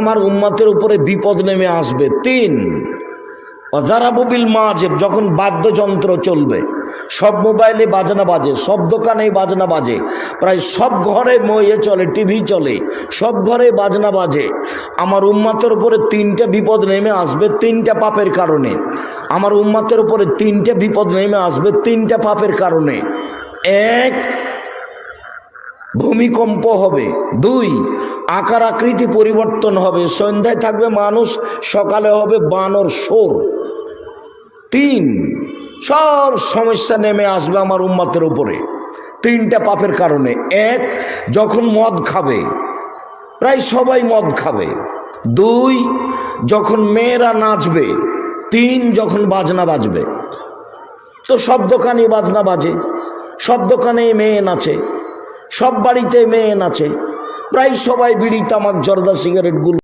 আমার উম্মতের উপরে বিপদ নেমে আসবে। 3 অজারাবুবিল মাজেব, যখন বাদ্যযন্ত্র চলবে, সব মোবাইলে বাজনা বাজে, সব দোকানে বাজনা বাজে, প্রায় সব ঘরে মইয়ে চলে, টিভি চলে, সব ঘরে বাজনা বাজে। আমার উম্মতের উপরে 3টে বিপদ নেমে আসবে 3টে পাপের কারণে। আমার উম্মতের উপরে 3টে বিপদ নেমে আসবে 3টে পাপের কারণে। 1, ভূমিকম্প হবে। 2, আকার আকৃতি পরিবর্তন হবে, সন্ধ্যায় থাকবে মানুষ, সকালে হবে বানর শোর। 3, সব সমস্যা নেমে আসবে আমার উম্মতের উপরে 3টে পাপের কারণে। 1, যখন মদ খাবে, প্রায় সবাই মদ খাবে। 2, যখন মেয়েরা নাচবে। 3, যখন বাজনা বাজবে। তো সব দোকানে বাজনা বাজে, সব দোকানে মেয়ে নাচে, সব বাড়িতে মেয়ে নাচে, প্রায় সবাই বিড়ি তামাক জর্দা সিগারেট গুলো